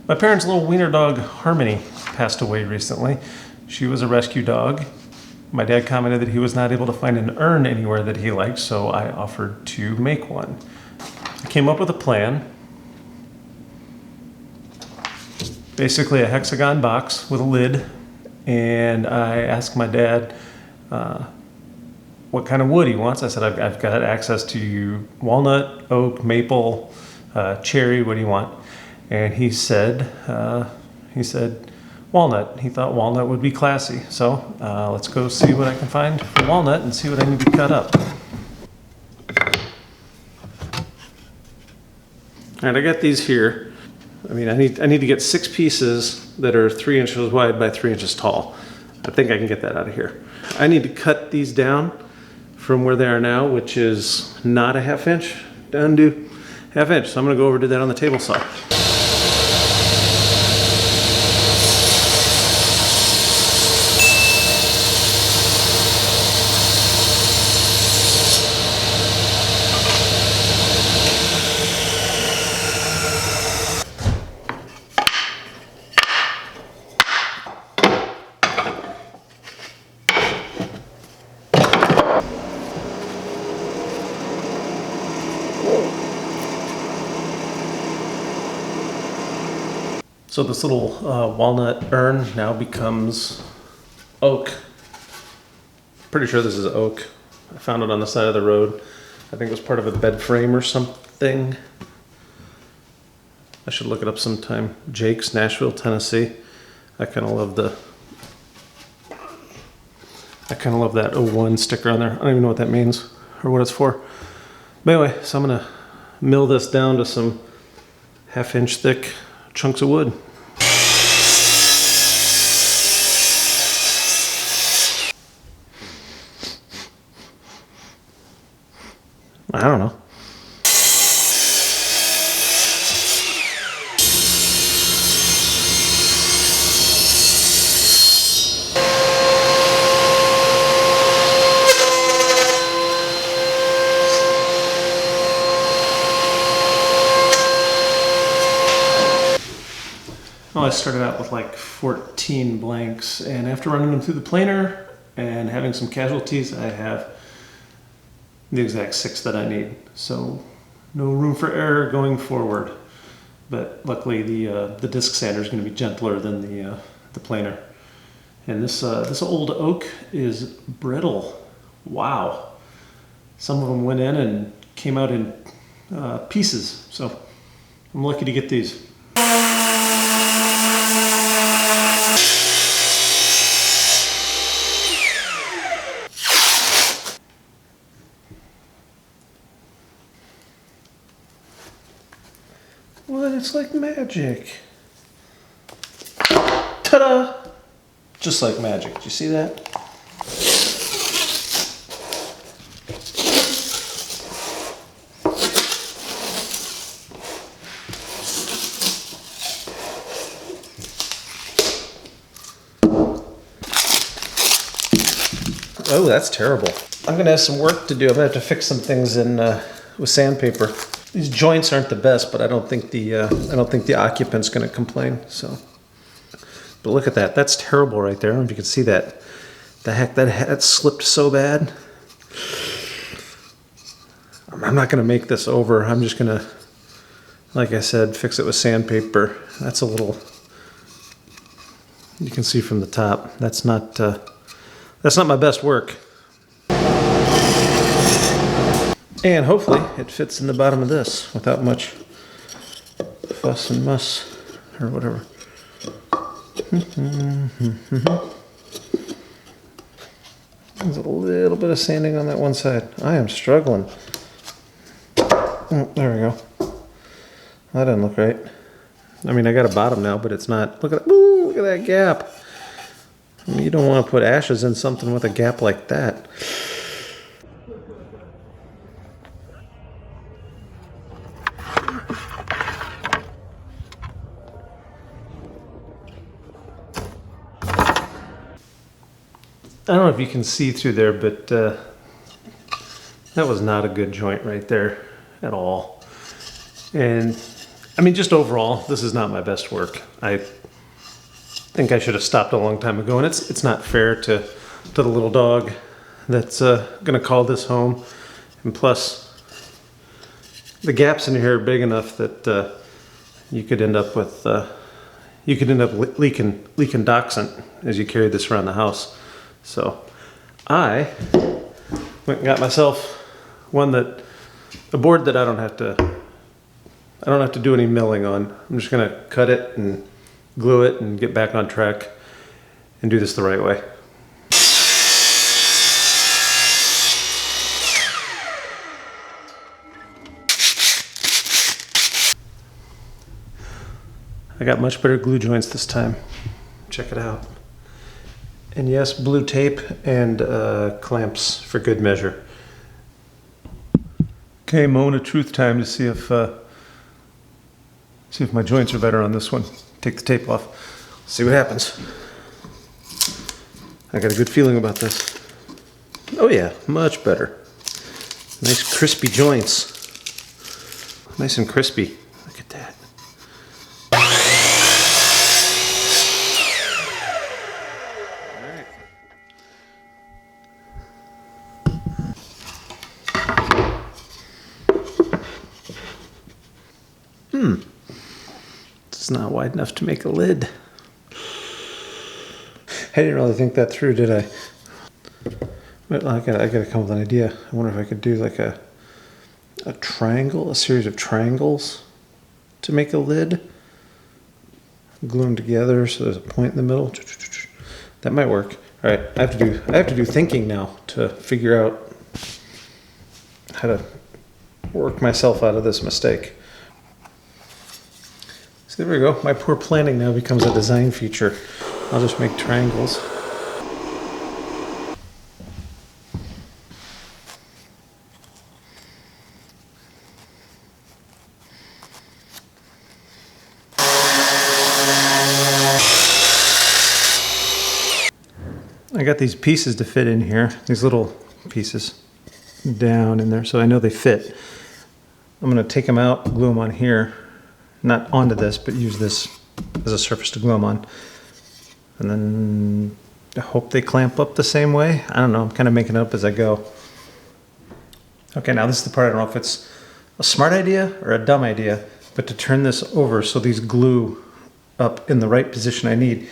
My parents' little wiener dog, Harmony, passed away recently. She was a rescue dog. My dad commented that he was not able to find an urn anywhere that he liked, so I offered to make one. I came up with a plan. Basically a hexagon box with a lid, and I asked my dad what kind of wood he wants. I said, I've got access to walnut, oak, maple, cherry, what do you want? And he said walnut. He thought walnut would be classy. So let's go see what I can find for walnut and see what I need to cut up. All right, I got these here. I mean, I need to get 6 pieces that are 3 inches wide by 3 inches tall. I think I can get that out of here. I need to cut these down from where they are now, which is not a 1/2 inch, down to 1/2 inch. So I'm gonna go over and do that on the table saw. So this little walnut urn now becomes oak. Pretty sure this is oak. I found it on the side of the road. I think it was part of a bed frame or something. I should look it up sometime. Jake's, Nashville, Tennessee. I kind of love that 01 sticker on there. I don't even know what that means or what it's for. But anyway, so I'm gonna mill this down to some 1/2 inch thick chunks of wood. I don't know. Well, I started out with like 14 blanks, and after running them through the planer and having some casualties, I have the exact 6 that I need. So no room for error going forward. But luckily the disc sander is going to be gentler than the planer. And this old oak is brittle. Wow. Some of them went in and came out in pieces. So I'm lucky to get these. What? It's like magic. Ta-da! Just like magic. Did you see that? Oh, that's terrible. I'm gonna have some work to do. I'm gonna have to fix some things in with sandpaper. These joints aren't the best, but I don't think the occupant's going to complain. So, but look at that. That's terrible right there. I don't know if you can see that. The heck, that slipped so bad. I'm not going to make this over. I'm just going to, like I said, fix it with sandpaper. That's a little. You can see from the top. That's not my best work. And hopefully it fits in the bottom of this without much fuss and muss or whatever. There's a little bit of sanding on that one side. I am struggling. Oh, there we go. That doesn't look right. I mean, I got a bottom now, but it's not. Look at that gap. I mean, you don't want to put ashes in something with a gap like that. I don't know if you can see through there, but that was not a good joint right there at all. And I mean, just overall, this is not my best work. I think I should have stopped a long time ago, and it's not fair to the little dog that's gonna call this home. And plus, the gaps in here are big enough that you could end up with leaking dachshund as you carry this around the house. So I went and got myself a board that I don't have to do any milling on. I'm just gonna cut it and glue it and get back on track and do this the right way. I got much better glue joints this time. Check it out. And yes, blue tape and clamps for good measure. Okay, moment of truth time to see if my joints are better on this one. Take the tape off. See what happens. I got a good feeling about this. Oh yeah, much better. Nice crispy joints. Nice and crispy. Look at that. It's not wide enough to make a lid. I didn't really think that through, did I? But I gotta come up with an idea. I wonder if I could do like a triangle, a series of triangles to make a lid. Glue them together so there's a point in the middle. That might work. All right, I have to do thinking now to figure out how to work myself out of this mistake. So there we go. My poor planning now becomes a design feature. I'll just make triangles. I got these pieces to fit in here, these little pieces down in there, so I know they fit. I'm going to take them out, glue them on here. Not onto this, but use this as a surface to glue them on. And then I hope they clamp up the same way. I don't know, I'm kind of making it up as I go. Okay, now this is the part I don't know if it's a smart idea or a dumb idea, but to turn this over so these glue up in the right position I need.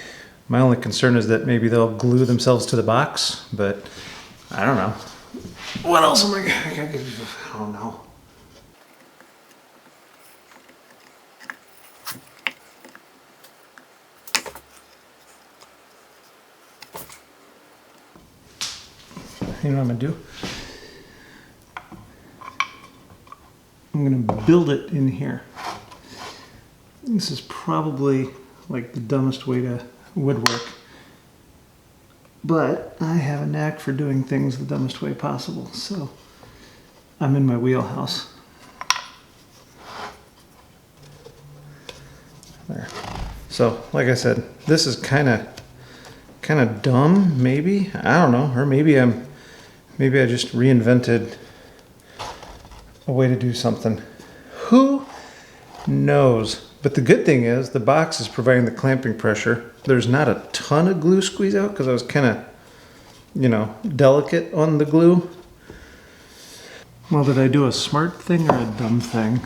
My only concern is that maybe they'll glue themselves to the box, but I don't know. What else am I gonna do? I don't know. You know what I'm gonna do? I'm gonna build it in here. This is probably like the dumbest way to woodwork, but I have a knack for doing things the dumbest way possible, so I'm in my wheelhouse. There. So, like I said, this is kind of dumb, maybe. I don't know, or maybe I just reinvented a way to do something. Who knows? But the good thing is the box is providing the clamping pressure. There's not a ton of glue squeeze out because I was kind of, delicate on the glue. Well, did I do a smart thing or a dumb thing?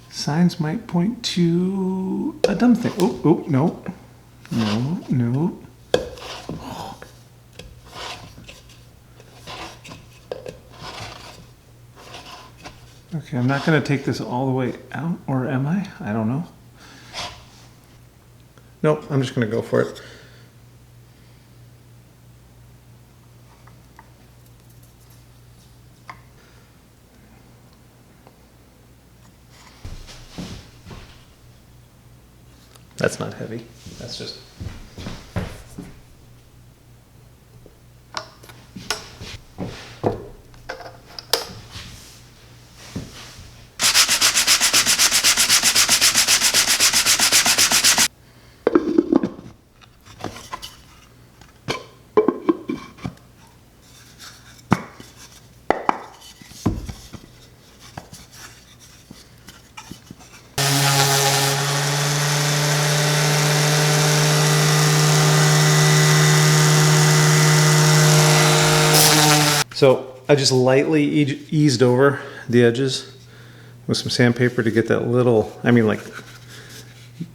Signs might point to a dumb thing. Oh, no. No. Okay, I'm not going to take this all the way out, or am I? I don't know. Nope, I'm just going to go for it. That's not heavy. That's just... So I just lightly eased over the edges with some sandpaper to get that little, I mean like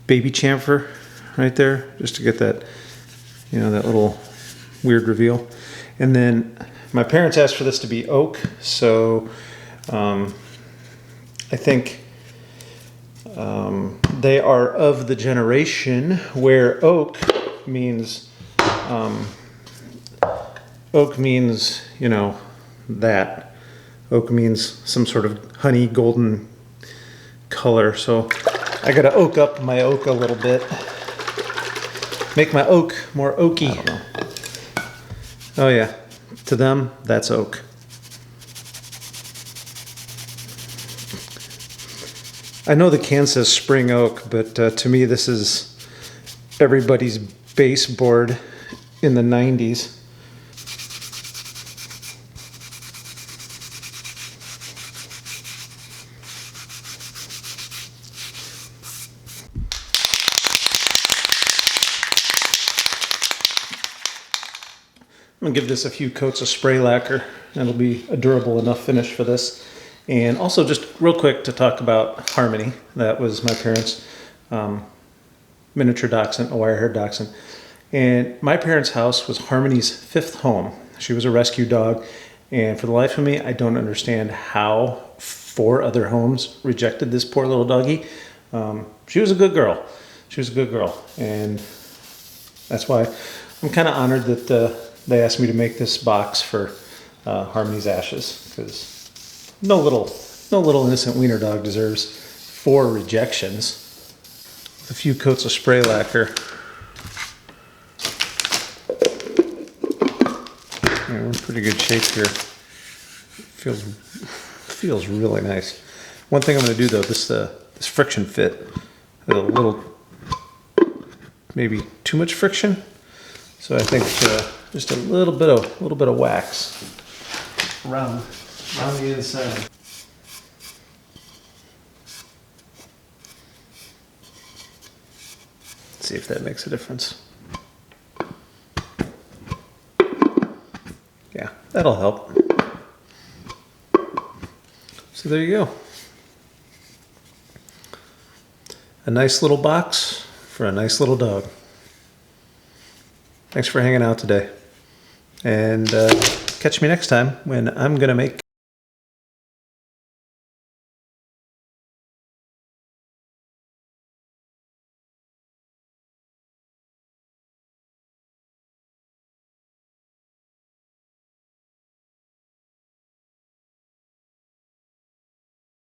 baby chamfer right there, just to get that, you know, that little weird reveal. And then my parents asked for this to be oak, so I think they are of the generation where oak means, you know, that. Oak means some sort of honey golden color. So I gotta oak up my oak a little bit. Make my oak more oaky. I don't know. Oh yeah, to them, that's oak. I know the can says spring oak, but to me this is everybody's baseboard in the 90s. I'm gonna give this a few coats of spray lacquer. That'll be a durable enough finish for this. And also just real quick to talk about Harmony. That was my parents' miniature dachshund, a wire-haired dachshund. And my parents' house was Harmony's 5th home. She was a rescue dog. And for the life of me, I don't understand how 4 other homes rejected this poor little doggy. She was a good girl. She was a good girl. And that's why I'm kind of honored that they asked me to make this box for Harmony's ashes, because no little innocent wiener dog deserves 4 rejections. With a few coats of spray lacquer. Yeah, we're in pretty good shape here. Feels really nice. One thing I'm going to do though, this friction fit had a little, maybe too much friction. So I think just a little bit of wax around the inside. See if that makes a difference. Yeah, that'll help. So there you go. A nice little box for a nice little dog. Thanks for hanging out today. And catch me next time when I'm gonna make